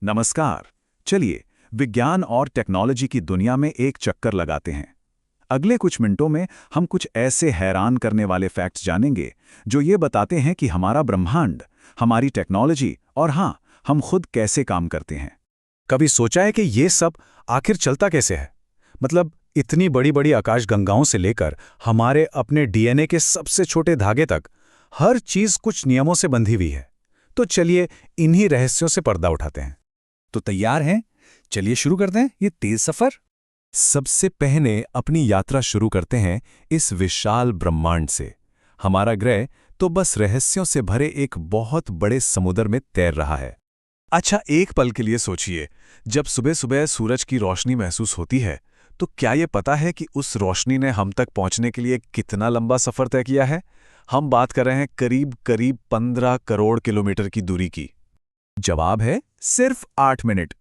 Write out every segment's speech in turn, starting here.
नमस्कार। चलिए विज्ञान और टेक्नोलॉजी की दुनिया में एक चक्कर लगाते हैं। अगले कुछ मिनटों में हम कुछ ऐसे हैरान करने वाले फैक्ट्स जानेंगे जो ये बताते हैं कि हमारा ब्रह्मांड, हमारी टेक्नोलॉजी और हाँ, हम खुद कैसे काम करते हैं। कभी सोचा है कि ये सब आखिर चलता कैसे है? मतलब इतनी बड़ी बड़ी आकाशगंगाओं से लेकर हमारे अपने डीएनए के सबसे छोटे धागे तक हर चीज कुछ नियमों से बंधी हुई है। तो चलिए इन्हीं रहस्यों से पर्दा उठाते हैं। तो तैयार हैं? चलिए शुरू करते हैं ये तेज सफर। सबसे पहले अपनी यात्रा शुरू करते हैं इस विशाल ब्रह्मांड से। हमारा ग्रह तो बस रहस्यों से भरे एक बहुत बड़े समुद्र में तैर रहा है। अच्छा, एक पल के लिए सोचिए, जब सुबह सुबह सूरज की रोशनी महसूस होती है तो क्या ये पता है कि उस रोशनी ने हम तक पहुंचने के लिए कितना लंबा सफर तय किया है? हम बात कर रहे हैं करीब करीब 15 करोड़ किलोमीटर की दूरी की। जवाब है सिर्फ 8 मिनट।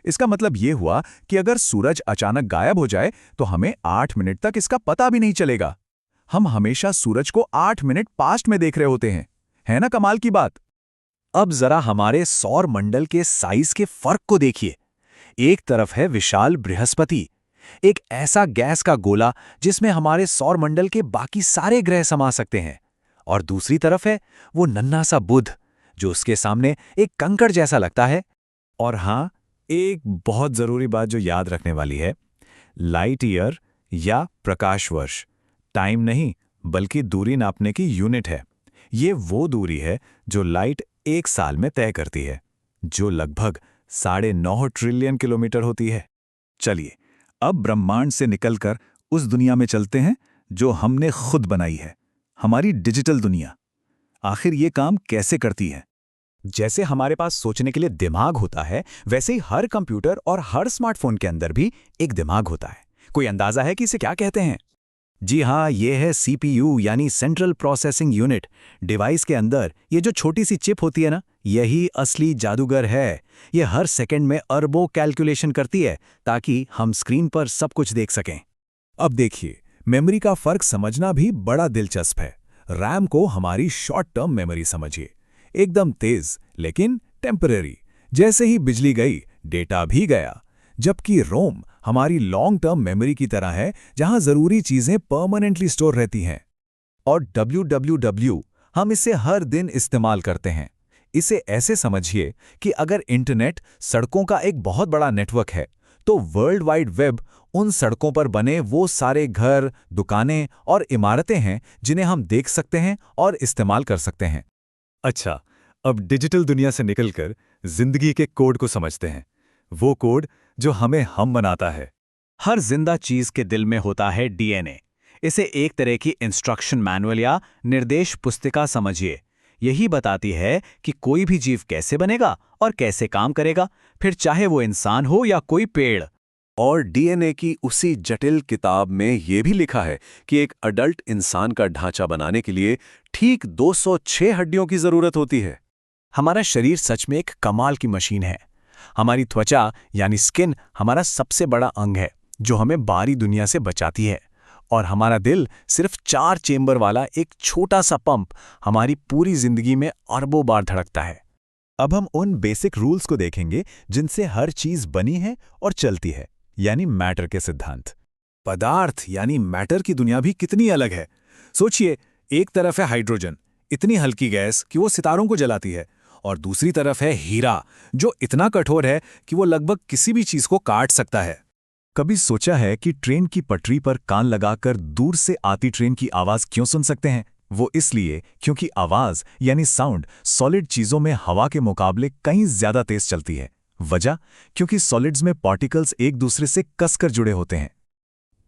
इसका मतलब ये हुआ कि अगर सूरज अचानक गायब हो जाए तो हमें 8 मिनट तक इसका पता भी नहीं चलेगा। हम हमेशा सूरज को 8 मिनट पास्ट में देख रहे होते हैं। है ना कमाल की बात? अब जरा हमारे सौर मंडल के साइज के फर्क को देखिए। एक तरफ है विशाल बृहस्पति, एक ऐसा गैस का गोला जिसमें हमारे सौर मंडल के बाकी सारे ग्रह समा सकते हैं, और दूसरी तरफ है वो नन्हा सा बुध जो उसके सामने एक कंकड़ जैसा लगता है। और हां, एक बहुत जरूरी बात जो याद रखने वाली है, लाइट ईयर या प्रकाश वर्ष टाइम नहीं बल्कि दूरी नापने की यूनिट है। ये वो दूरी है जो लाइट एक साल में तय करती है, जो लगभग 9.5 ट्रिलियन किलोमीटर होती है। चलिए अब ब्रह्मांड से निकलकर उस दुनिया में चलते हैं जो हमने खुद बनाई है, हमारी डिजिटल दुनिया। आखिर ये काम कैसे करती है? जैसे हमारे पास सोचने के लिए दिमाग होता है, वैसे ही हर कंप्यूटर और हर स्मार्टफोन के अंदर भी एक दिमाग होता है। कोई अंदाजा है कि इसे क्या कहते हैं? जी हाँ, ये है सीपीयू यानी सेंट्रल प्रोसेसिंग यूनिट। डिवाइस के अंदर ये जो छोटी सी चिप होती है ना, यही असली जादूगर है। ये हर सेकंड में अरबों कैलकुलेशन करती है ताकि हम स्क्रीन पर सब कुछ देख सकें। अब देखिए, मेमोरी का फर्क समझना भी बड़ा दिलचस्प है। रैम को हमारी शॉर्ट टर्म मेमोरी समझिए, एकदम तेज लेकिन टेम्परेरी। जैसे ही बिजली गई, डेटा भी गया। जबकि रोम हमारी लॉन्ग टर्म मेमोरी की तरह है, जहां जरूरी चीजें परमानेंटली स्टोर रहती हैं। और www हम इसे हर दिन इस्तेमाल करते हैं। इसे ऐसे समझिए कि अगर इंटरनेट सड़कों का एक बहुत बड़ा नेटवर्क है, तो वर्ल्ड वाइड वेब उन सड़कों पर बने वो सारे घर, दुकानें और इमारतें हैं जिन्हें हम देख सकते हैं और इस्तेमाल कर सकते हैं। अच्छा, अब डिजिटल दुनिया से निकलकर जिंदगी के कोड को समझते हैं। वो कोड जो हमें हम बनाता है। हर जिंदा चीज के दिल में होता है डीएनए। इसे एक तरह की इंस्ट्रक्शन मैनुअल या निर्देश पुस्तिका समझिए। यही बताती है कि कोई भी जीव कैसे बनेगा और कैसे काम करेगा, फिर चाहे वो इंसान हो या कोई पेड़। और डीएनए की उसी जटिल किताब में ये भी लिखा है कि एक अडल्ट इंसान का ढांचा बनाने के लिए ठीक 206 हड्डियों की जरूरत होती है। हमारा शरीर सच में एक कमाल की मशीन है। हमारी त्वचा यानी स्किन हमारा सबसे बड़ा अंग है जो हमें बाहरी दुनिया से बचाती है, और हमारा दिल सिर्फ 4 चेंबर वाला एक छोटा सा पंप हमारी पूरी जिंदगी में अरबों बार धड़कता है। अब हम उन बेसिक रूल्स को देखेंगे जिनसे हर चीज बनी है और चलती है, यानी मैटर के सिद्धांत। पदार्थ यानी मैटर की दुनिया भी कितनी अलग है। सोचिए, एक तरफ है हाइड्रोजन, इतनी हल्की गैस कि वो सितारों को जलाती है, और दूसरी तरफ है हीरा, जो इतना कठोर है कि वो लगभग किसी भी चीज को काट सकता है। कभी सोचा है कि ट्रेन की पटरी पर कान लगाकर दूर से आती ट्रेन की आवाज क्यों सुन सकते हैं? वो इसलिए क्योंकि आवाज यानी साउंड सॉलिड चीजों में हवा के मुकाबले कहीं ज्यादा तेज चलती है। वजह, क्योंकि सॉलिड्स में पार्टिकल्स एक दूसरे से कसकर जुड़े होते हैं।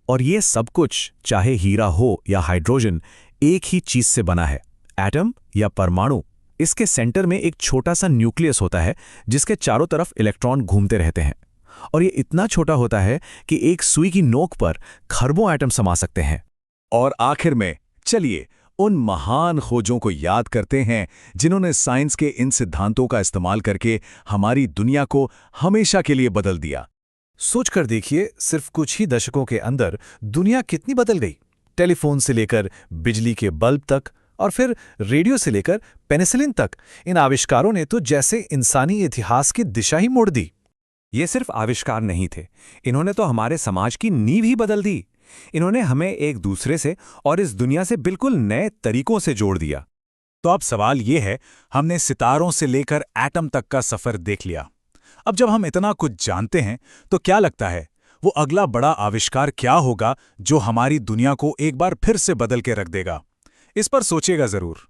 और ये सब कुछ, चाहे हीरा हो या हाइड्रोजन, एक ही चीज से बना है, एटम या परमाणु। इसके सेंटर में एक छोटा सा न्यूक्लियस होता है जिसके चारों तरफ इलेक्ट्रॉन घूमते रहते हैं, और ये इतना छोटा होता है कि एक सुई की नोक पर खरबों एटम समा सकते हैं। और आखिर में चलिए उन महान खोजों को याद करते हैं जिन्होंने साइंस के इन सिद्धांतों का इस्तेमाल करके हमारी दुनिया को हमेशा के लिए बदल दिया। सोचकर देखिए, सिर्फ कुछ ही दशकों के अंदर दुनिया कितनी बदल गई। टेलीफोन से लेकर बिजली के बल्ब तक, और फिर रेडियो से लेकर पेनिसिलिन तक, इन आविष्कारों ने तो जैसे इंसानी इतिहास की दिशा ही मोड़ दी। ये सिर्फ आविष्कार नहीं थे, इन्होंने तो हमारे समाज की नींव ही बदल दी। इन्होंने हमें एक दूसरे से और इस दुनिया से बिल्कुल नए तरीकों से जोड़ दिया। तो अब सवाल ये है, हमने सितारों से लेकर एटम तक का सफर देख लिया। अब जब हम इतना कुछ जानते हैं तो क्या लगता है वो अगला बड़ा आविष्कार क्या होगा जो हमारी दुनिया को एक बार फिर से बदल के रख देगा? इस पर सोचिएगा जरूर।